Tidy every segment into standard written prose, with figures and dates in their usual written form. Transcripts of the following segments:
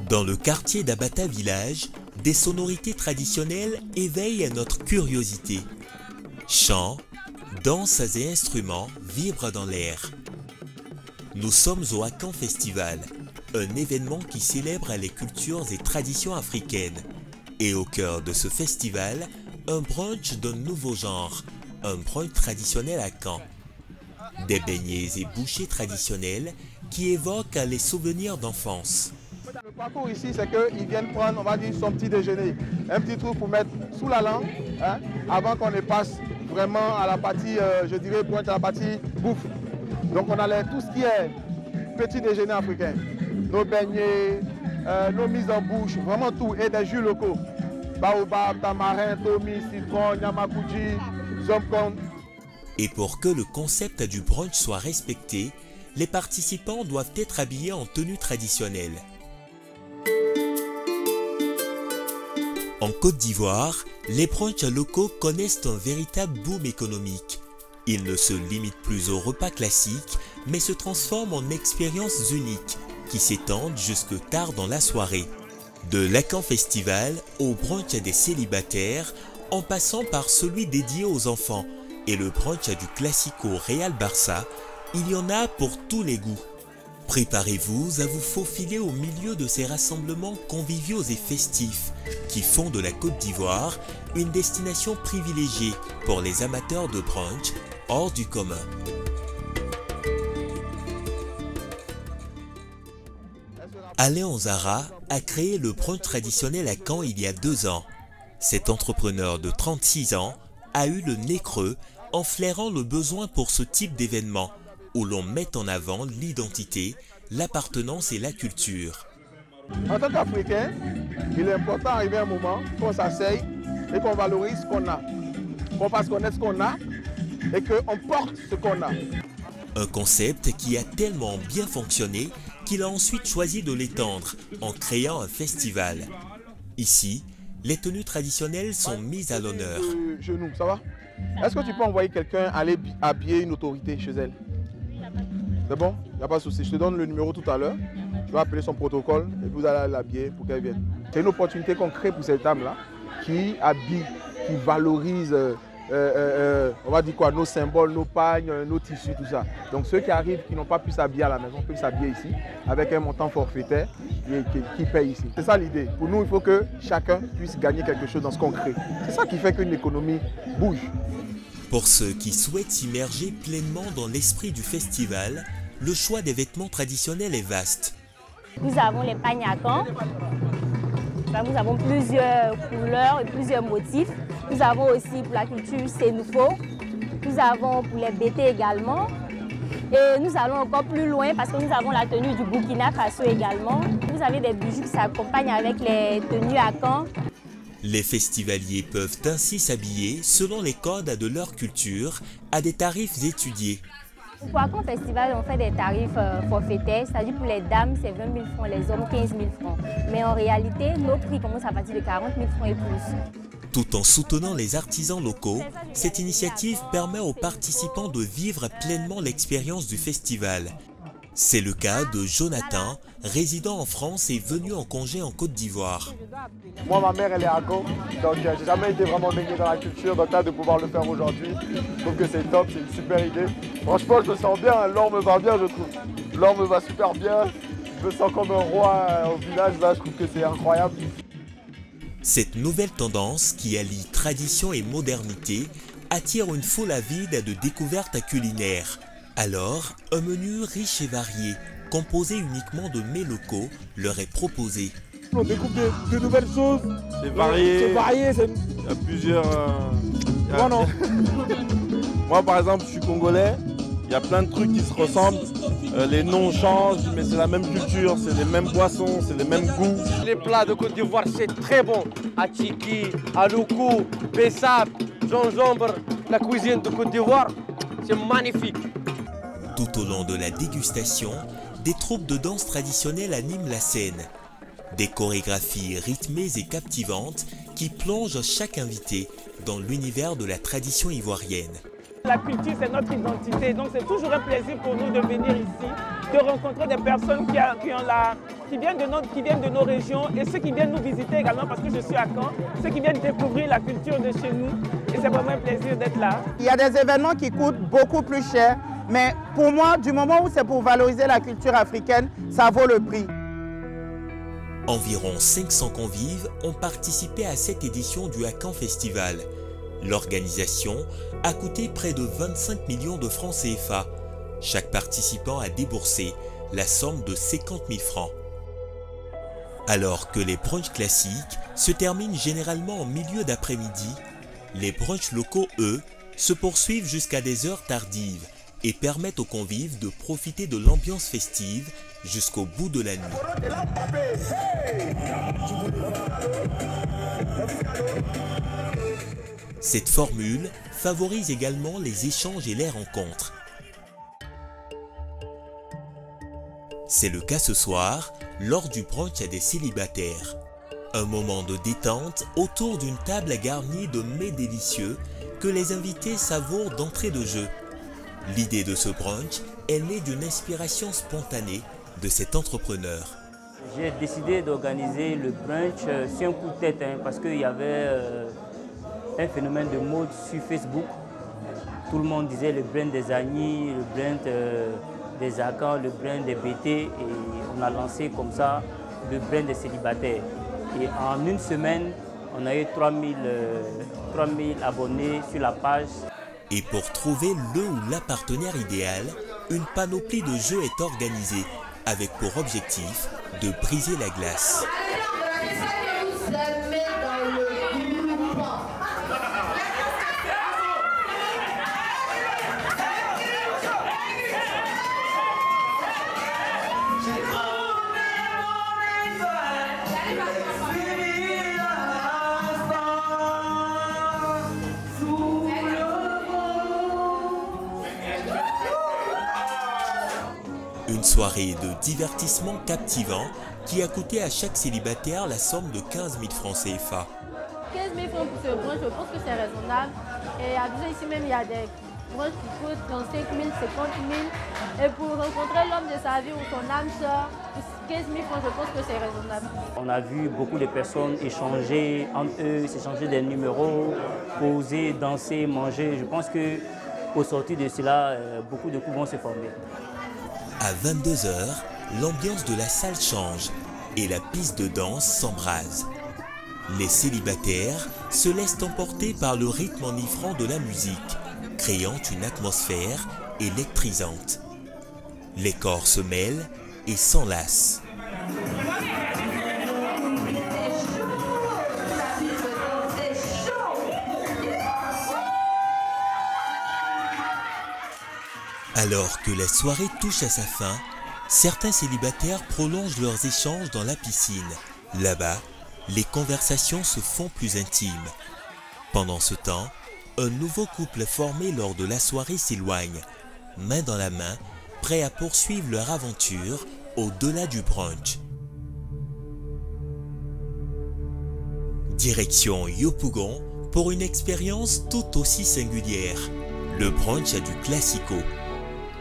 Dans le quartier d'Abata Village, des sonorités traditionnelles éveillent notre curiosité. Chants, danses et instruments vibrent dans l'air. Nous sommes au Akan Festival, un événement qui célèbre les cultures et traditions africaines. Et au cœur de ce festival, un brunch d'un nouveau genre, un brunch traditionnel à Caen. Des beignets et bouchées traditionnels qui évoquent les souvenirs d'enfance. Le parcours ici, c'est qu'ils viennent prendre, on va dire, son petit déjeuner. Un petit truc pour mettre sous la langue, hein, avant qu'on ne passe vraiment à la partie, je dirais, pointe à la partie bouffe. Donc on a tout ce qui est petit déjeuner africain. Nos beignets, nos mises en bouche, vraiment tout, et des jus locaux. Baobab, tamarin, tomi, citron, nyamakuji, zomkon. Et pour que le concept du brunch soit respecté, les participants doivent être habillés en tenue traditionnelle. En Côte d'Ivoire, les brunchs locaux connaissent un véritable boom économique. Ils ne se limitent plus aux repas classiques, mais se transforment en expériences uniques qui s'étendent jusque tard dans la soirée. De l'Akan Festival au brunch des célibataires, en passant par celui dédié aux enfants et le brunch du classico Real Barça, il y en a pour tous les goûts. Préparez-vous à vous faufiler au milieu de ces rassemblements conviviaux et festifs qui font de la Côte d'Ivoire une destination privilégiée pour les amateurs de brunch hors du commun. Alain Onzara a créé le brunch traditionnel à Caen il y a 2 ans. Cet entrepreneur de 36 ans a eu le nez creux en flairant le besoin pour ce type d'événement où l'on met en avant l'identité, l'appartenance et la culture. En tant qu'Africain, il est important d'arriver à un moment qu'on s'asseye et qu'on valorise ce qu'on a, qu'on fasse connaître ce qu'on a et qu'on porte ce qu'on a. Un concept qui a tellement bien fonctionné qu'il a ensuite choisi de l'étendre en créant un festival. Ici, les tenues traditionnelles sont mises à l'honneur. Genou, ça va? Est-ce que tu peux envoyer quelqu'un aller habiller une autorité chez elle? C'est bon? Il n'y a pas de souci. Je te donne le numéro tout à l'heure. Tu vas appeler son protocole et vous allez l'habiller pour qu'elle vienne. C'est une opportunité qu'on crée pour cette dame-là qui habille, qui valorise, on va dire quoi, nos symboles, nos pagnes, nos tissus, tout ça. Donc ceux qui arrivent, qui n'ont pas pu s'habiller à la maison, peuvent s'habiller ici avec un montant forfaitaire qui paye ici. C'est ça l'idée. Pour nous, il faut que chacun puisse gagner quelque chose dans ce qu'on crée. C'est ça qui fait qu'une économie bouge. Pour ceux qui souhaitent s'immerger pleinement dans l'esprit du festival, le choix des vêtements traditionnels est vaste. Nous avons les pagnes à Caen. Nous avons plusieurs couleurs et plusieurs motifs. Nous avons aussi pour la culture Sénoufo. Nous avons pour les BT également. Et nous allons encore plus loin parce que nous avons la tenue du Burkina Faso également. Vous avez des bijoux qui s'accompagnent avec les tenues à Caen. Les festivaliers peuvent ainsi s'habiller selon les codes de leur culture à des tarifs étudiés. Pour Akan Festival, on fait des tarifs forfaitaires, c'est-à-dire pour les dames, c'est 20 000 francs, les hommes, 15 000 francs. Mais en réalité, nos prix commencent à partir de 40 000 francs et plus. Tout en soutenant les artisans locaux, cette initiative permet aux participants de vivre pleinement l'expérience du festival. C'est le cas de Jonathan, résident en France et venu en congé en Côte d'Ivoire. Moi, ma mère, elle est à Caen, donc j'ai jamais été vraiment baigné dans la culture, donc là, de pouvoir le faire aujourd'hui, je trouve que c'est top, c'est une super idée. Franchement, je me sens bien, l'or me va bien, je trouve. L'or me va super bien, je me sens comme un roi au village, là, je trouve que c'est incroyable. Cette nouvelle tendance qui allie tradition et modernité attire une foule avide de découvertes culinaires. Alors, un menu riche et varié, composé uniquement de mets locaux, leur est proposé. On découvre de nouvelles choses. C'est varié. C'est varié. Il y a plusieurs... Non. Moi, par exemple, je suis congolais. Il y a plein de trucs qui se ressemblent. Les noms changent, mais c'est la même culture, c'est les mêmes boissons, c'est les mêmes goûts. Les plats de Côte d'Ivoire, c'est très bon. Atchiki, aloukou, bessap, gingembre, la cuisine de Côte d'Ivoire, c'est magnifique. Tout au long de la dégustation, des troupes de danse traditionnelle animent la scène. Des chorégraphies rythmées et captivantes qui plongent chaque invité dans l'univers de la tradition ivoirienne. La culture, c'est notre identité, donc c'est toujours un plaisir pour nous de venir ici de rencontrer des personnes qui viennent de nos régions et ceux qui viennent nous visiter également parce que je suis à Caen, ceux qui viennent découvrir la culture de chez nous et c'est vraiment un plaisir d'être là. Il y a des événements qui coûtent beaucoup plus cher, mais pour moi, du moment où c'est pour valoriser la culture africaine, ça vaut le prix. Environ 500 convives ont participé à cette édition du Akan Festival. L'organisation a coûté près de 25 millions de francs CFA. Chaque participant a déboursé la somme de 50 000 francs. Alors que les brunchs classiques se terminent généralement en milieu d'après-midi, les brunchs locaux, eux, se poursuivent jusqu'à des heures tardives et permettent aux convives de profiter de l'ambiance festive jusqu'au bout de la nuit. Cette formule favorise également les échanges et les rencontres. C'est le cas ce soir, lors du brunch à des célibataires. Un moment de détente autour d'une table garnie de mets délicieux que les invités savourent d'entrée de jeu. L'idée de ce brunch est née d'une inspiration spontanée de cet entrepreneur. J'ai décidé d'organiser le brunch sur un coup de tête parce qu'il y avait un phénomène de mode sur Facebook. Tout le monde disait le brunch des Agnis, le brunch des Akan, le brunch des BT et on a lancé comme ça le brunch des célibataires. Et en une semaine, on a eu 3000 abonnés sur la page. Et pour trouver le ou la partenaire idéal, une panoplie de jeux est organisée avec pour objectif de briser la glace. Une soirée de divertissement captivant qui a coûté à chaque célibataire la somme de 15 000 francs CFA. 15 000 francs pour ce brunch, je pense que c'est raisonnable. Et à Abidjan, ici même, il y a des brunchs qui coûtent 35 000, 50 000. Et pour rencontrer l'homme de sa vie ou son âme sœur, 15 000 francs, je pense que c'est raisonnable. On a vu beaucoup de personnes échanger entre eux, s'échanger des numéros, poser, danser, manger. Je pense qu'au sortir de cela, beaucoup de coups vont se former. À 22 h, l'ambiance de la salle change et la piste de danse s'embrase. Les célibataires se laissent emporter par le rythme enivrant de la musique, créant une atmosphère électrisante. Les corps se mêlent et s'enlacent. Alors que la soirée touche à sa fin, certains célibataires prolongent leurs échanges dans la piscine. Là-bas, les conversations se font plus intimes. Pendant ce temps, un nouveau couple formé lors de la soirée s'éloigne, main dans la main, prêt à poursuivre leur aventure au-delà du brunch. Direction Yopougon pour une expérience tout aussi singulière, le brunch à du Classico.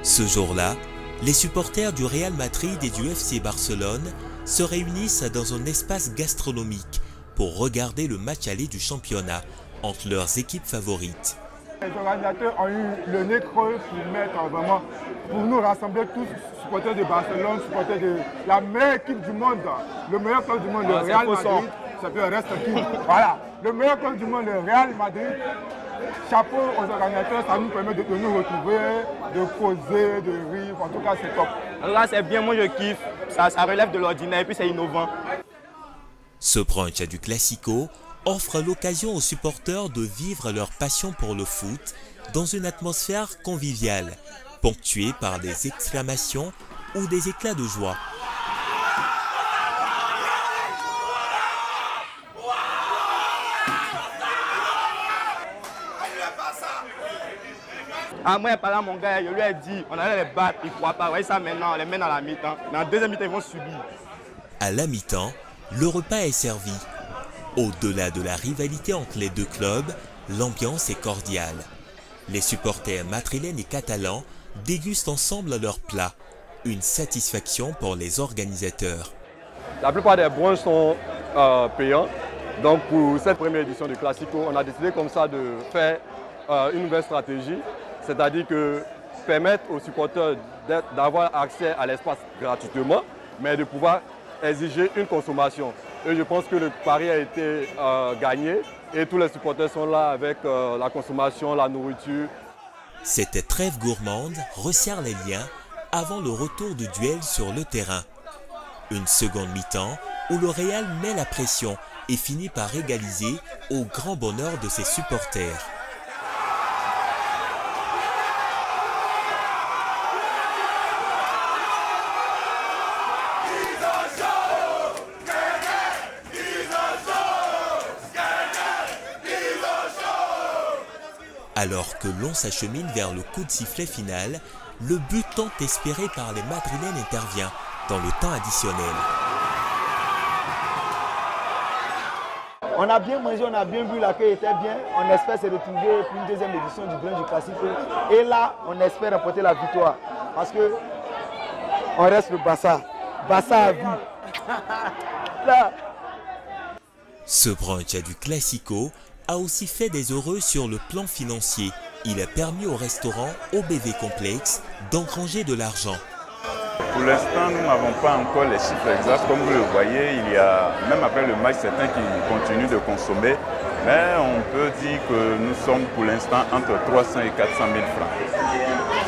Ce jour-là, les supporters du Real Madrid et du FC Barcelone se réunissent dans un espace gastronomique pour regarder le match aller du championnat entre leurs équipes favorites. Les organisateurs ont eu le nez creux pour nous rassembler tous, supporters de Barcelone, supporters de la meilleure équipe du monde, le meilleur club du monde, le Real Madrid, ça peut rester qui. Voilà, le meilleur club du monde, le Real Madrid. Chapeau aux organisateurs, ça nous permet de nous retrouver, de causer, de rire, en tout cas c'est top. Là c'est bien, moi je kiffe, ça relève de l'ordinaire et puis c'est innovant. Ce brunch à du Classico offre l'occasion aux supporters de vivre leur passion pour le foot dans une atmosphère conviviale, ponctuée par des exclamations ou des éclats de joie. Ah, moi, j'ai parlé à mon gars, je lui ai dit, on allait les battre, ils ne croient pas. Vous voyez ça maintenant, on les mène à la mi-temps. Mais en deuxième mi-temps, ils vont subir. À la mi-temps, le repas est servi. Au-delà de la rivalité entre les deux clubs, l'ambiance est cordiale. Les supporters madrilènes et catalans dégustent ensemble leurs plats, une satisfaction pour les organisateurs. La plupart des brunchs sont payants. Donc pour cette première édition du Classico, on a décidé comme ça de faire une nouvelle stratégie, c'est-à-dire que permettre aux supporters d'avoir accès à l'espace gratuitement, mais de pouvoir exiger une consommation. Et je pense que le pari a été gagné et tous les supporters sont là avec la consommation, la nourriture. Cette trêve gourmande resserre les liens avant le retour du duel sur le terrain. Une seconde mi-temps où le Real met la pression et finit par égaliser au grand bonheur de ses supporters. Alors que l'on s'achemine vers le coup de sifflet final, le but tant espéré par les Madrilènes intervient dans le temps additionnel. On a bien mangé, on a bien vu, l'accueil était bien. On espère se retrouver pour une deuxième édition du Brunch du Classico. Et là, on espère remporter la victoire. Parce que on reste le Barça. Barça a vu. Là. Ce brunch du Classico a aussi fait des heureux sur le plan financier. Il a permis au restaurant OBV Complex d'engranger de l'argent. Pour l'instant, nous n'avons pas encore les chiffres exacts. Comme vous le voyez, il y a, même après le match, certains qui continuent de consommer. Mais on peut dire que nous sommes pour l'instant entre 300 et 400 000 francs.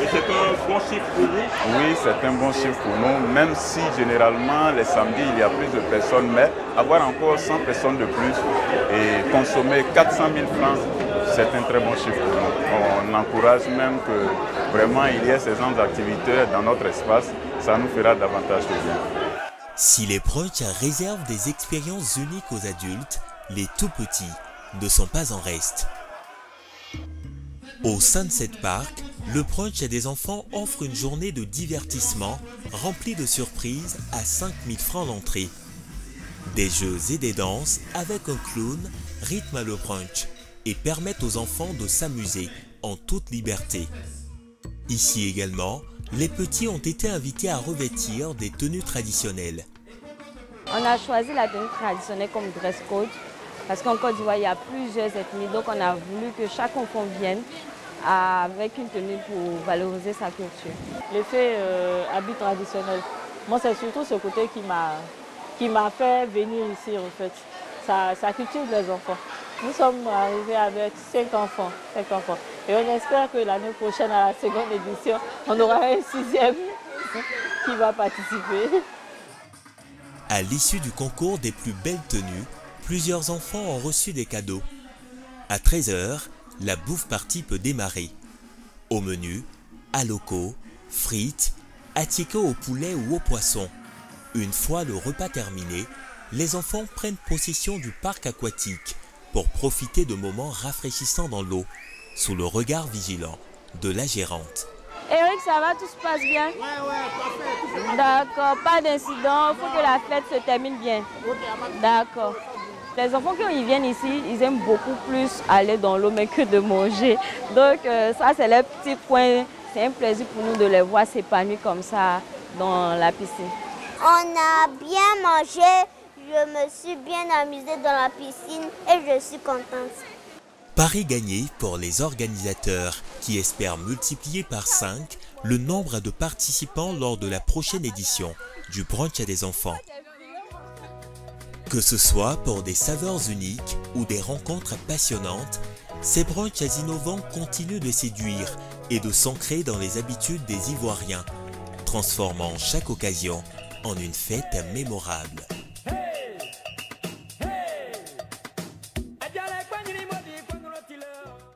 Et c'est un bon chiffre pour vous? Oui, c'est un bon chiffre pour nous, même si généralement les samedis il y a plus de personnes, mais avoir encore 100 personnes de plus et consommer 400 000 francs, c'est un très bon chiffre pour nous. On encourage même que vraiment il y ait ces genres d'activités dans notre espace, ça nous fera davantage de bien. Si les brunchs réservent des expériences uniques aux adultes, les tout petits ne sont pas en reste. Au Sunset Park, le brunch des enfants offre une journée de divertissement remplie de surprises à 5 000 francs l'entrée. Des jeux et des danses avec un clown rythment le brunch et permettent aux enfants de s'amuser en toute liberté. Ici également, les petits ont été invités à revêtir des tenues traditionnelles. On a choisi la tenue traditionnelle comme dress code parce qu'en Côte d'Ivoire, il y a plusieurs ethnies, donc on a voulu que chaque enfant vienne avec une tenue pour valoriser sa culture. L'effet habit traditionnel, moi c'est surtout ce côté qui m'a fait venir ici en fait. Ça cultive les enfants. Nous sommes arrivés avec 5 enfants. Et on espère que l'année prochaine, à la seconde édition, on aura un 6e qui va participer. À l'issue du concours des plus belles tenues, plusieurs enfants ont reçu des cadeaux. À 13 h, la bouffe party peut démarrer. Au menu, aloko, frites, attiéko au poulet ou au poisson. Une fois le repas terminé, les enfants prennent possession du parc aquatique pour profiter de moments rafraîchissants dans l'eau, sous le regard vigilant de la gérante. Eric, ça va, tout se passe bien? Ouais, parfait. D'accord, pas d'incident, il faut que la fête se termine bien. D'accord. Les enfants, quand ils viennent ici, ils aiment beaucoup plus aller dans l'eau mais que de manger. Donc ça, c'est les petits points. C'est un plaisir pour nous de les voir s'épanouir comme ça dans la piscine. On a bien mangé, je me suis bien amusée dans la piscine et je suis contente. Pari gagné pour les organisateurs qui espèrent multiplier par 5 le nombre de participants lors de la prochaine édition du brunch des enfants. Que ce soit pour des saveurs uniques ou des rencontres passionnantes, ces brunchs innovants continuent de séduire et de s'ancrer dans les habitudes des Ivoiriens, transformant chaque occasion en une fête mémorable.